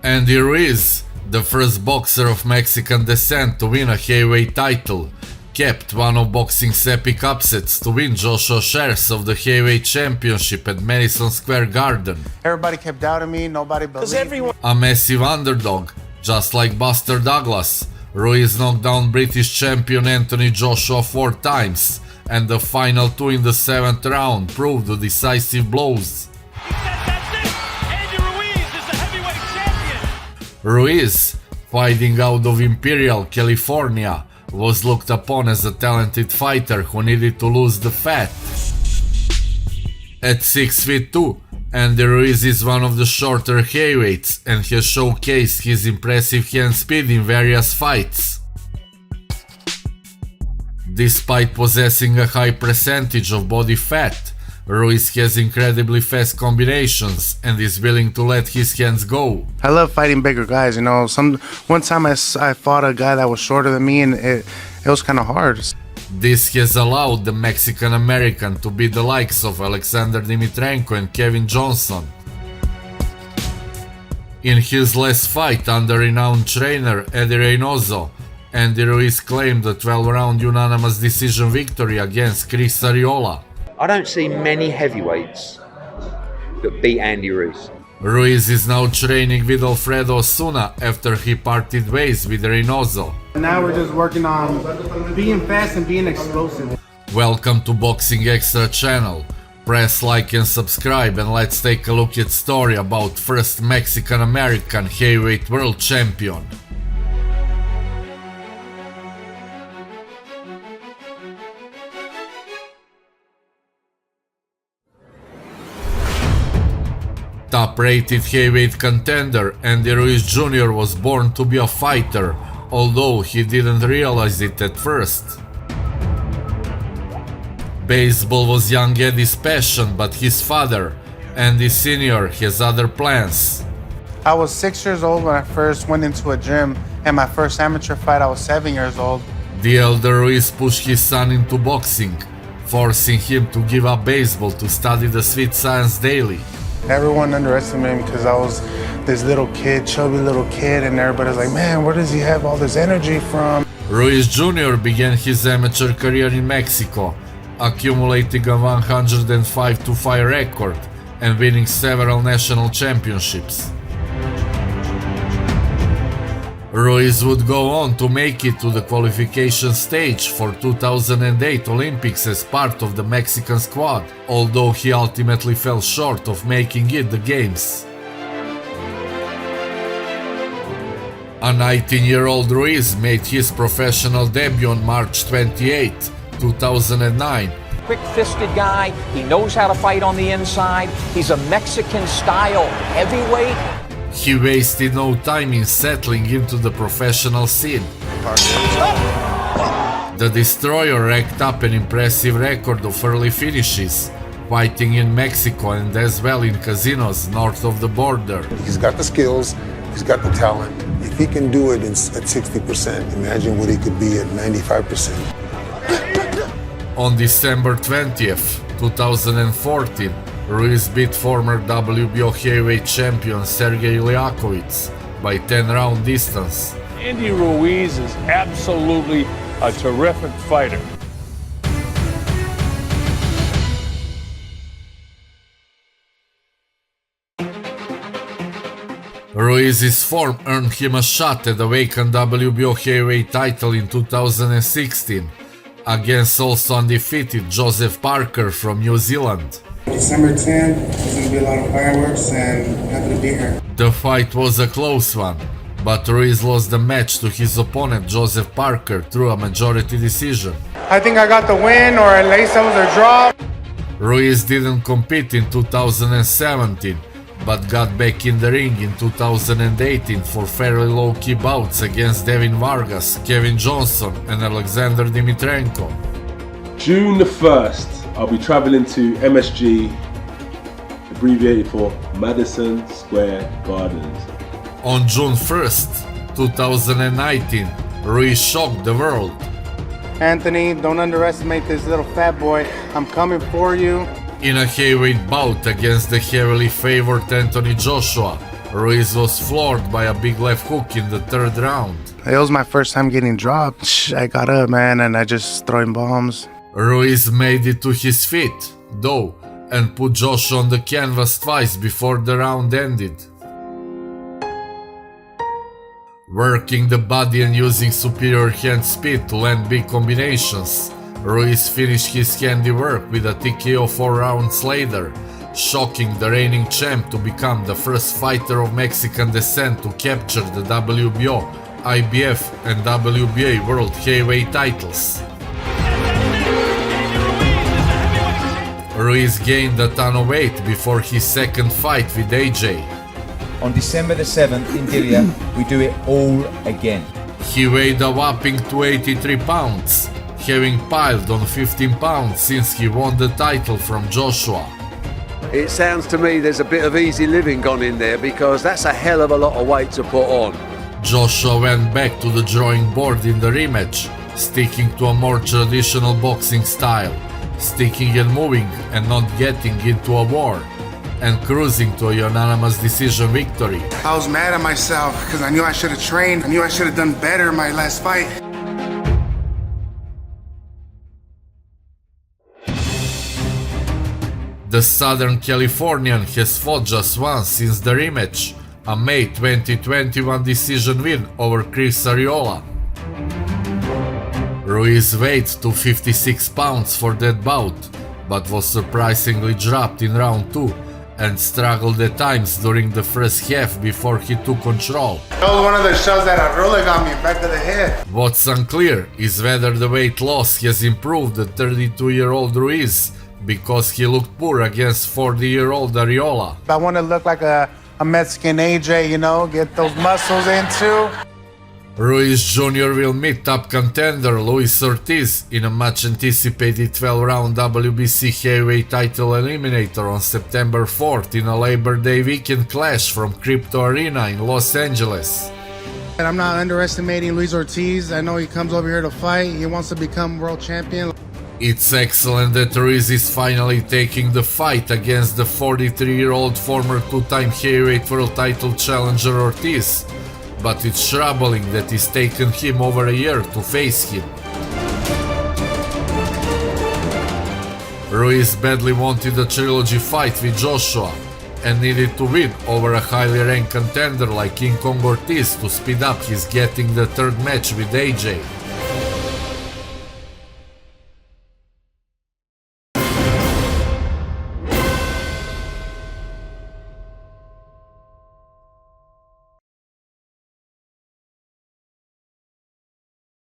Andy Ruiz, the first boxer of Mexican descent to win a heavyweight title, kept one of boxing's epic upsets to win Joshua's shares of the heavyweight championship at Madison Square Garden. Everybody kept doubting me, nobody believed me. A massive underdog, just like Buster Douglas, Ruiz knocked down British champion Anthony Joshua 4 times, and the final 2 in the 7th round proved the decisive blows. Ruiz, fighting out of Imperial, California, was looked upon as a talented fighter who needed to lose the fat. At 6'2", Andy Ruiz is one of the shorter heavyweights and has showcased his impressive hand speed in various fights. Despite possessing a high percentage of body fat, Ruiz has incredibly fast combinations and is willing to let his hands go. I love fighting bigger guys, you know. One time I fought a guy that was shorter than me, and it was kind of hard. This has allowed the Mexican American to beat the likes of Aleksandar Dimitrenko and Kevin Johnson. In his last fight under renowned trainer Eddie Reynoso, Andy Ruiz claimed a 12-round unanimous decision victory against Chris Arreola. I don't see many heavyweights that beat Andy Ruiz. Ruiz is now training with Alfredo Osuna after he parted ways with Reynoso. Now we're just working on being fast and being explosive. Welcome to Boxing Extra channel. Press like and subscribe, and let's take a look at story about first Mexican American heavyweight world champion. Top-rated heavyweight contender Andy Ruiz Jr. was born to be a fighter, although he didn't realize it at first. Baseball was young Eddie's passion, but his father, Andy Sr., has other plans. I was 6 years old when I first went into a gym, and my first amateur fight I was 7 years old. The elder Ruiz pushed his son into boxing, forcing him to give up baseball to study the sweet science daily. Everyone underestimated me because I was this little kid, chubby little kid, and everybody's like, man, where does he have all this energy from? Ruiz Jr. began his amateur career in Mexico, accumulating a 105-5 record and winning several national championships. Ruiz would go on to make it to the qualification stage for 2008 Olympics as part of the Mexican squad, although he ultimately fell short of making it the games. A 19-year-old Ruiz made his professional debut on March 28, 2009. Quick-fisted guy, he knows how to fight on the inside, he's a Mexican-style heavyweight. He wasted no time in settling into the professional scene. The Destroyer racked up an impressive record of early finishes, fighting in Mexico and as well in casinos north of the border. He's got the skills, he's got the talent. If he can do it at 60%, imagine what he could be at 95%. On December 20th, 2014, Ruiz beat former WBO heavyweight champion Sergey Liakovich by 10-round distance. Andy Ruiz is absolutely a terrific fighter. Ruiz's form earned him a shot at the vacant WBO heavyweight title in 2016 against also undefeated Joseph Parker from New Zealand. December 10th, there's going to be a lot of fireworks and happy to be here. The fight was a close one, but Ruiz lost the match to his opponent Joseph Parker through a majority decision. I think I got the win, or at least that was a draw. Ruiz didn't compete in 2017, but got back in the ring in 2018 for fairly low-key bouts against Devin Vargas, Kevin Johnson and Aleksandar Dimitrenko. June the 1st, I'll be traveling to MSG, abbreviated for Madison Square Gardens. On June 1st, 2019, Ruiz shocked the world. Anthony, don't underestimate this little fat boy. I'm coming for you. In a heavyweight bout against the heavily favored Anthony Joshua, Ruiz was floored by a big left hook in the third round. It was my first time getting dropped. I got up, man, and I just throwing bombs. Ruiz made it to his feet, though, and put Joshua on the canvas twice before the round ended. Working the body and using superior hand speed to land big combinations, Ruiz finished his handiwork with a TKO 4 rounds later, shocking the reigning champ to become the first fighter of Mexican descent to capture the WBO, IBF and WBA World Heavyweight titles. Ruiz gained a ton of weight before his second fight with AJ. On December the 7th in Delia, we do it all again. He weighed a whopping 283 pounds, having piled on 15 pounds since he won the title from Joshua. It sounds to me there's a bit of easy living gone in there because that's a hell of a lot of weight to put on. Joshua went back to the drawing board in the rematch, sticking to a more traditional boxing style, sticking and moving and not getting into a war, and cruising to a unanimous decision victory. I was mad at myself because I knew I should have trained. I knew I should have done better in my last fight. The Southern Californian has fought just once since the rematch, a May 2021 decision win over Chris Arreola. Ruiz weighed to 56 pounds for that bout, but was surprisingly dropped in round 2 and struggled at times during the first half before he took control. That was one of the shots that Arreola got me back of the head. What's unclear is whether the weight loss has improved the 32-year-old Ruiz, because he looked poor against 40-year-old Arreola. I want to look like a Mexican AJ, you know, get those muscles in too. Ruiz Jr. will meet top contender Luis Ortiz in a much-anticipated 12-round WBC heavyweight title eliminator on September 4th in a Labor Day weekend clash from Crypto Arena in Los Angeles. And I'm not underestimating Luis Ortiz. I know he comes over here to fight. He wants to become world champion. It's excellent that Ruiz is finally taking the fight against the 43-year-old former two-time heavyweight world title challenger Ortiz, but it's troubling that it's taken him over a year to face him. Ruiz badly wanted a trilogy fight with Joshua and needed to win over a highly ranked contender like King Kong Ortiz to speed up his getting the third match with AJ.